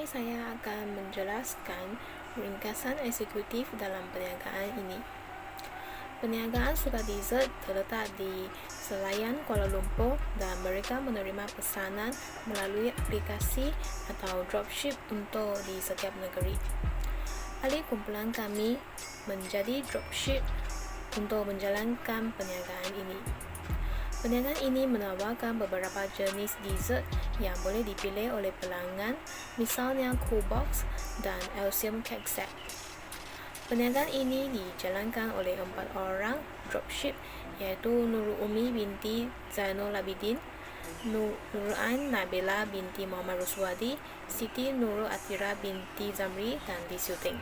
saya akan menjelaskan ringkasan eksekutif dalam perniagaan ini. Perniagaan suka dessert terletak di Selayar Kuala Lumpur dan mereka menerima pesanan melalui aplikasi atau dropship untuk di setiap negeri. Ahli kumpulan kami menjadi dropship untuk menjalankan perniagaan ini. Perniagaan ini menawarkan beberapa jenis dessert yang boleh dipilih oleh pelanggan, misalnya Cool Box dan Alsium Cake Set. Perniagaan ini dijalankan oleh 4 orang dropship, iaitu Nurul Umi binti Zainul Abidin, Nurul Ain Nabila binti Muhammad Ruswadi, Siti Nurul Atira binti Zamri, dan Li Xiuting.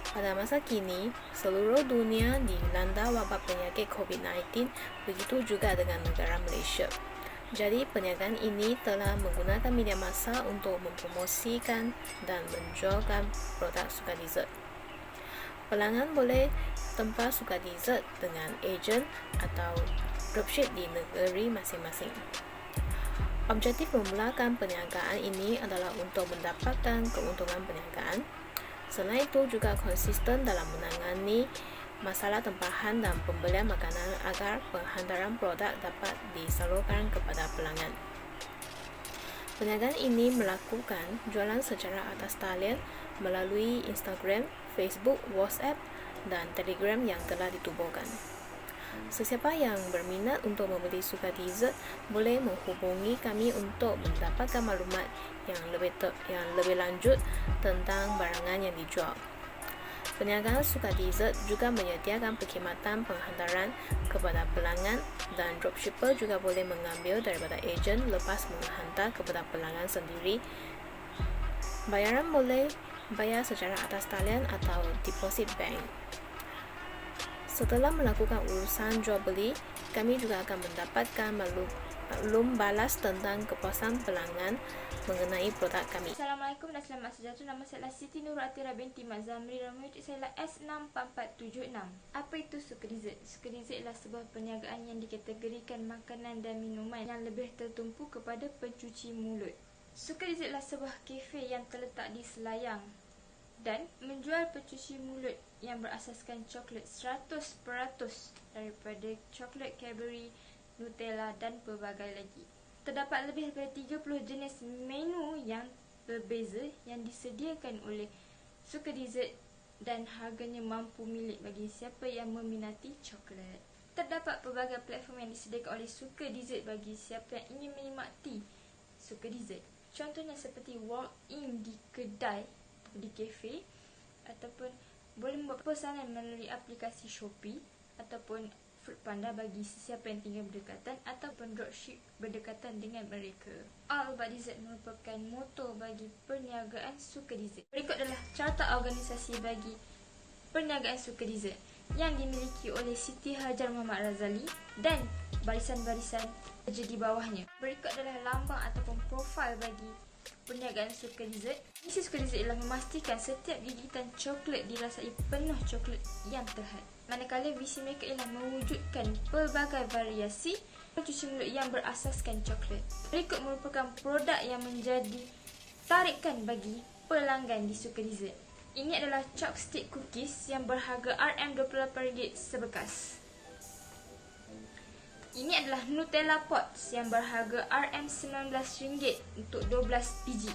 Pada masa kini, seluruh dunia dilanda wabak penyakit COVID-19, begitu juga dengan negara Malaysia. Jadi, perniagaan ini telah menggunakan media massa untuk mempromosikan dan menjualkan produk suka dessert. Pelanggan boleh tempah suka dessert dengan ejen atau dropship di negeri masing-masing. Objektif memulakan perniagaan ini adalah untuk mendapatkan keuntungan perniagaan. Selain itu juga konsisten dalam menangani masalah tempahan dan pembelian makanan agar penghantaran produk dapat disalurkan kepada pelanggan. Perniagaan ini melakukan jualan secara atas talian melalui Instagram, Facebook, WhatsApp, dan Telegram yang telah ditubuhkan. Sesiapa yang berminat untuk membeli suka dessert boleh menghubungi kami untuk mendapatkan maklumat yang lebih lanjut tentang barangan yang dijual. Perniagaan suka dessert juga menyediakan perkhidmatan penghantaran kepada pelanggan dan dropshipper juga boleh mengambil daripada ejen lepas menghantar kepada pelanggan sendiri. Bayaran boleh bayar secara atas talian atau deposit bank. Setelah melakukan urusan jual beli, kami juga akan mendapatkan maklum balas tentang kepuasan pelanggan mengenai produk kami. Assalamualaikum dan selamat sejahtera. Nama saya adalah Siti Nurul Atira binti Mak Zamri dan menuju saya adalah S64476. Apa itu suka dessert? Suka dessert adalah sebuah perniagaan yang dikategorikan makanan dan minuman yang lebih tertumpu kepada pencuci mulut. Suka dessert adalah sebuah kafe yang terletak di Selayar dan menjual pencuci mulut yang berasaskan coklat 100% daripada coklat Cadbury, Nutella dan pelbagai lagi. Terdapat lebih daripada 30 jenis menu yang berbeza yang disediakan oleh suka dessert dan harganya mampu milik bagi siapa yang meminati coklat. Terdapat pelbagai platform yang disediakan oleh suka dessert bagi siapa yang ingin menikmati suka dessert. Contohnya seperti walk-in di kedai, di kafe, ataupun boleh membuat pesanan melalui aplikasi Shopee ataupun Foodpanda bagi sesiapa yang tinggal berdekatan ataupun dropship berdekatan dengan mereka. All About Dessert merupakan motor bagi perniagaan suka dessert. Berikut adalah carta organisasi bagi perniagaan suka dessert yang dimiliki oleh Siti Hajar Muhammad Razali dan barisan-barisan kerja di bawahnya. Berikut adalah lambang ataupun profil bagi perniagaan suka dessert. Misi suka dessert ialah memastikan setiap gigitan coklat dirasai penuh coklat yang terhad. Manakala visi mereka ialah mewujudkan pelbagai variasi pencuci mulut yang berasaskan coklat. Berikut merupakan produk yang menjadi tarikan bagi pelanggan di suka dessert. Ini adalah chopstick cookies yang berharga RM28 sebekas. Ini adalah Nutella Pots yang berharga RM19 untuk 12 biji.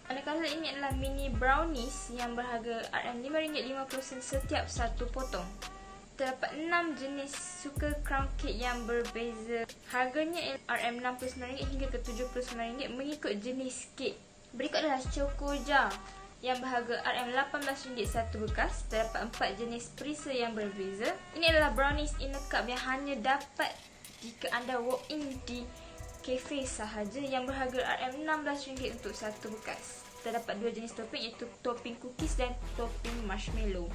Manakala ini adalah mini brownies yang berharga RM5.50 setiap satu potong. Terdapat 6 jenis suka crown cake yang berbeza. Harganya RM69 hingga ke RM79 mengikut jenis kek. Berikut adalah Choco Jar yang berharga RM18 satu bekas. Terdapat 4 jenis perisa yang berbeza. Ini adalah brownies in a cup yang hanya dapat jika anda walk in di kafe sahaja yang berharga RM16 untuk satu bekas. Terdapat 2 jenis topping iaitu topping cookies dan topping marshmallow.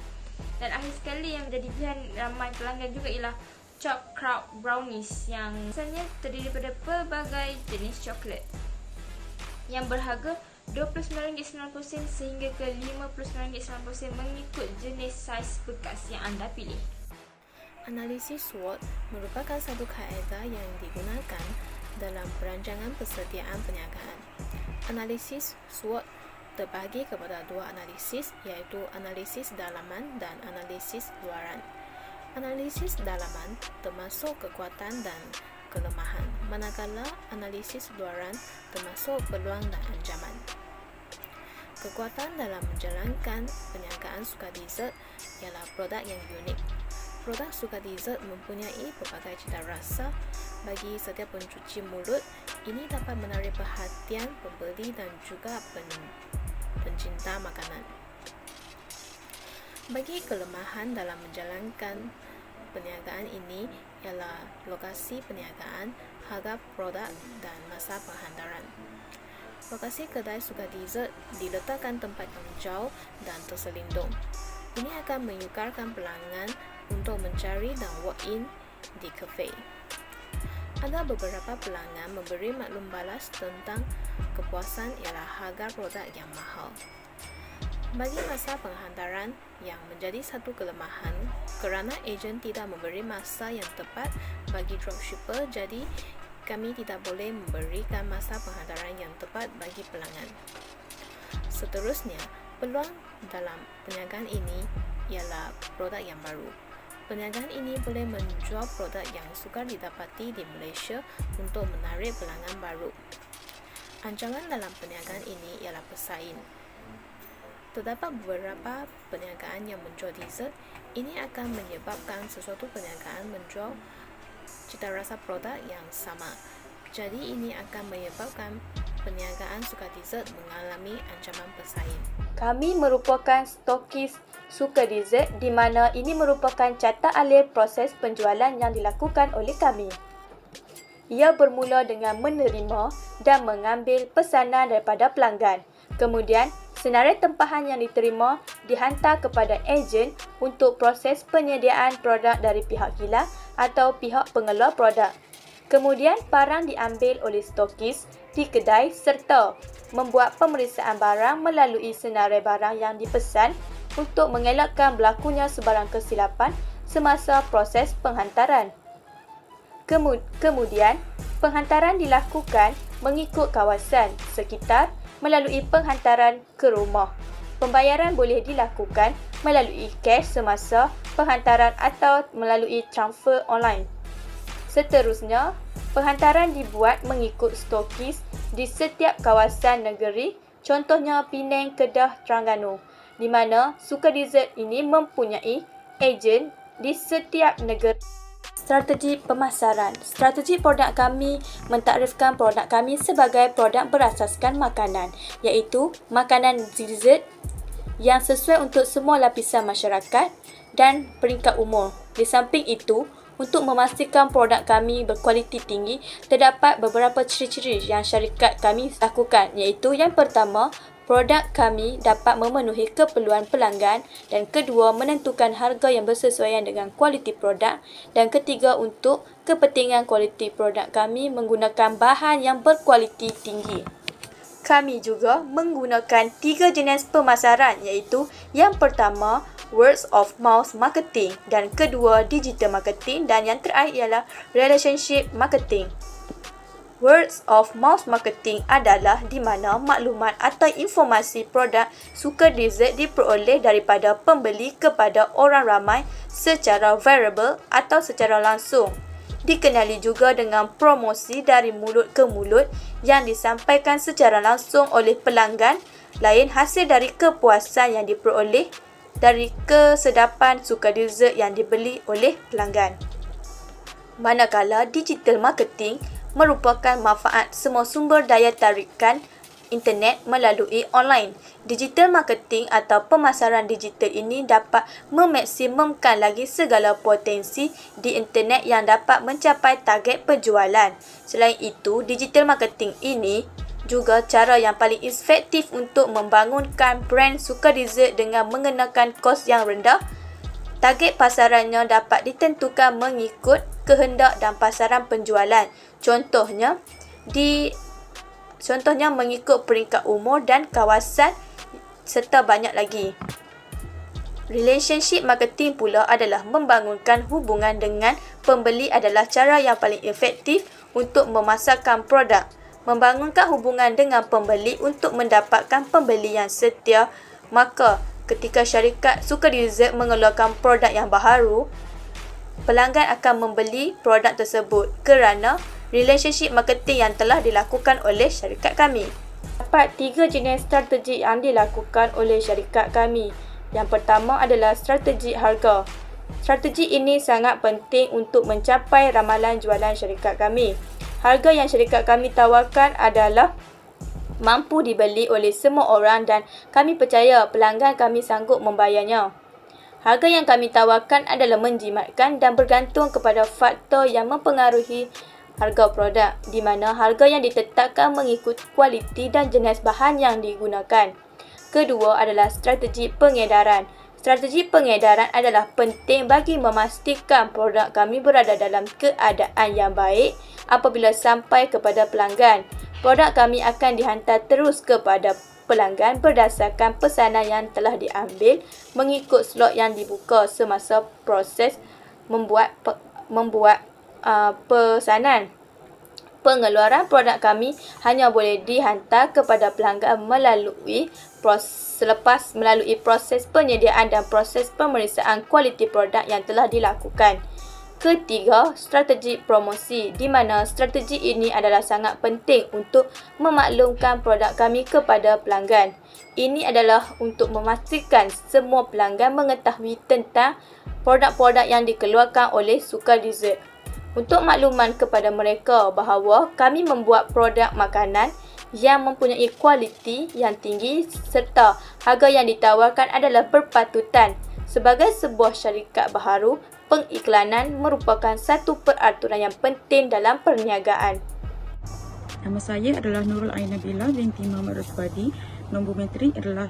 Dan akhir sekali yang menjadi pilihan ramai pelanggan juga ialah Choc Kraut Brownies yang asalnya terdiri daripada pelbagai jenis coklat yang berharga RM29.90 sehingga ke RM59.90 mengikut jenis saiz bekas yang anda pilih. Analisis SWOT merupakan satu kaedah yang digunakan dalam perancangan persediaan perniagaan. Analisis SWOT terbahagi kepada dua analisis, iaitu analisis dalaman dan analisis luaran. Analisis dalaman termasuk kekuatan dan kelemahan, manakala analisis luaran termasuk peluang dan ancaman. Kekuatan dalam menjalankan perniagaan suka dessert ialah produk yang unik. Produk suka dessert mempunyai pelbagai cita rasa. Bagi setiap pencuci mulut, ini dapat menarik perhatian pembeli dan juga pencinta makanan. Bagi kelemahan dalam menjalankan perniagaan ini ialah lokasi perniagaan, harga produk dan masa penghantaran. Lokasi kedai suka dessert diletakkan tempat yang jauh dan terselindung. Ini akan menyukarkan pelanggan untuk mencari dan walk-in di kafe. Ada beberapa pelanggan memberi maklum balas tentang kepuasan ialah harga produk yang mahal. Bagi masa penghantaran yang menjadi satu kelemahan kerana ejen tidak memberi masa yang tepat bagi dropshipper, jadi kami tidak boleh memberikan masa penghantaran yang tepat bagi pelanggan. Seterusnya, peluang dalam perniagaan ini ialah produk yang baru. Perniagaan ini boleh menjual produk yang sukar didapati di Malaysia untuk menarik pelanggan baru. Ancaman dalam perniagaan ini ialah pesaing. Terdapat beberapa perniagaan yang menjual dessert. Ini akan menyebabkan sesuatu perniagaan menjual cita rasa produk yang sama. Jadi ini akan menyebabkan perniagaan suka dessert mengalami ancaman pesaing. Kami merupakan stokis suka dessert di mana ini merupakan carta alih proses penjualan yang dilakukan oleh kami. Ia bermula dengan menerima dan mengambil pesanan daripada pelanggan. Kemudian, senarai tempahan yang diterima dihantar kepada ejen untuk proses penyediaan produk dari pihak kilang atau pihak pengeluar produk. Kemudian, barang diambil oleh stokis di kedai serta membuat pemeriksaan barang melalui senarai barang yang dipesan untuk mengelakkan berlakunya sebarang kesilapan semasa proses penghantaran. Kemudian, penghantaran dilakukan mengikut kawasan sekitar melalui penghantaran ke rumah. Pembayaran boleh dilakukan melalui cash semasa penghantaran atau melalui transfer online. Seterusnya, penghantaran dibuat mengikut stokis di setiap kawasan negeri, contohnya Penang, Kedah, Terengganu, di mana suka dessert ini mempunyai ejen di setiap negara. Strategi pemasaran. Strategi produk kami mentakrifkan produk kami sebagai produk berasaskan makanan, iaitu makanan dessert yang sesuai untuk semua lapisan masyarakat dan peringkat umur. Di samping itu, untuk memastikan produk kami berkualiti tinggi, terdapat beberapa ciri-ciri yang syarikat kami lakukan, iaitu yang pertama, produk kami dapat memenuhi keperluan pelanggan, dan kedua, menentukan harga yang bersesuaian dengan kualiti produk, dan ketiga, untuk kepentingan kualiti produk kami menggunakan bahan yang berkualiti tinggi. Kami juga menggunakan 3 jenis pemasaran, iaitu yang pertama, words of mouth marketing, dan kedua, digital marketing, dan yang terakhir ialah relationship marketing. Words of mouth marketing adalah di mana maklumat atau informasi produk suka dessert diperoleh daripada pembeli kepada orang ramai secara variable atau secara langsung. Dikenali juga dengan promosi dari mulut ke mulut yang disampaikan secara langsung oleh pelanggan, lain hasil dari kepuasan yang diperoleh dari kesedapan suka dessert yang dibeli oleh pelanggan. Manakala digital marketing merupakan manfaat semua sumber daya tarikan internet melalui online. Digital marketing atau pemasaran digital ini dapat memaksimumkan lagi segala potensi di internet yang dapat mencapai target penjualan. Selain itu, digital marketing ini juga cara yang paling efektif untuk membangunkan brand suka dessert dengan mengenakan kos yang rendah. Target pasarannya dapat ditentukan mengikut kehendak dan pasaran penjualan. Contohnya mengikut peringkat umur dan kawasan serta banyak lagi. Relationship marketing pula adalah membangunkan hubungan dengan pembeli adalah cara yang paling efektif untuk memasarkan produk. membangunkan hubungan dengan pembeli untuk mendapatkan pembeli yang setia. Maka, ketika syarikat Suka Dessert mengeluarkan produk yang baharu, pelanggan akan membeli produk tersebut kerana relationship marketing yang telah dilakukan oleh syarikat kami. Terdapat 3 jenis strategi yang dilakukan oleh syarikat kami. Yang pertama adalah strategi harga. Strategi ini sangat penting untuk mencapai ramalan jualan syarikat kami. Harga yang syarikat kami tawarkan adalah mampu dibeli oleh semua orang dan kami percaya pelanggan kami sanggup membayarnya. Harga yang kami tawarkan adalah menjimatkan dan bergantung kepada faktor yang mempengaruhi harga produk, di mana harga yang ditetapkan mengikut kualiti dan jenis bahan yang digunakan. Kedua adalah strategi pengedaran. Strategi pengedaran adalah penting bagi memastikan produk kami berada dalam keadaan yang baik apabila sampai kepada pelanggan. Produk kami akan dihantar terus kepada pelanggan berdasarkan pesanan yang telah diambil mengikut slot yang dibuka semasa proses membuat pesanan. Pengeluaran produk kami hanya boleh dihantar kepada pelanggan selepas melalui proses penyediaan dan proses pemeriksaan kualiti produk yang telah dilakukan. Ketiga, strategi promosi, di mana strategi ini adalah sangat penting untuk memaklumkan produk kami kepada pelanggan. Ini adalah untuk memastikan semua pelanggan mengetahui tentang produk-produk yang dikeluarkan oleh Suka Dessert. Untuk makluman kepada mereka bahawa kami membuat produk makanan yang mempunyai kualiti yang tinggi serta harga yang ditawarkan adalah berpatutan. Sebagai sebuah syarikat baharu, pengiklanan merupakan satu peraturan yang penting dalam perniagaan. Nama saya adalah Nurul Ain Nabila binti Muhammad Rosbadi. Nombor metrik adalah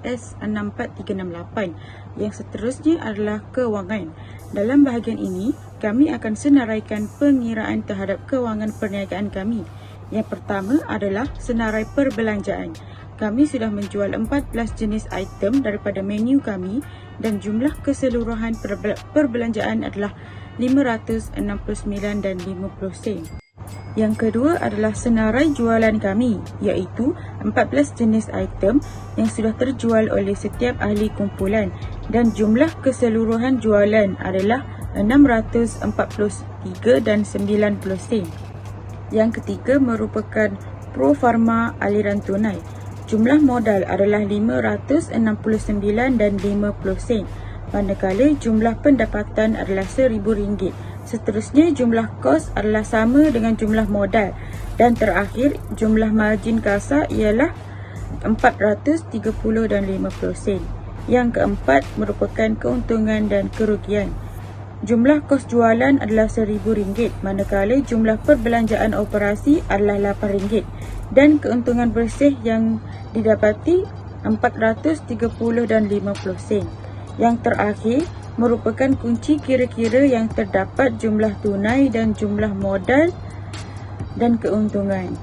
S64368. Yang seterusnya adalah kewangan. Dalam bahagian ini, kami akan senaraikan pengiraan terhadap kewangan perniagaan kami. Yang pertama adalah senarai perbelanjaan. Kami sudah menjual 14 jenis item daripada menu kami dan jumlah keseluruhan perbelanjaan adalah 569 dan 50 sen. Yang kedua adalah senarai jualan kami, iaitu 14 jenis item yang sudah terjual oleh setiap ahli kumpulan dan jumlah keseluruhan jualan adalah 643 dan 90 sen. Yang ketiga merupakan Pro Farma aliran tunai. Jumlah modal adalah 569 dan 50 sen, manakala jumlah pendapatan adalah RM1,000. Seterusnya jumlah kos adalah sama dengan jumlah modal dan terakhir jumlah margin kasar ialah 430 dan 50 sen. Yang keempat merupakan keuntungan dan kerugian. Jumlah kos jualan adalah RM1,000 manakala jumlah perbelanjaan operasi adalah RM8 dan keuntungan bersih yang didapati 430 dan 50 sen. Yang terakhir merupakan kunci kira-kira yang terdapat jumlah tunai dan jumlah modal dan keuntungan.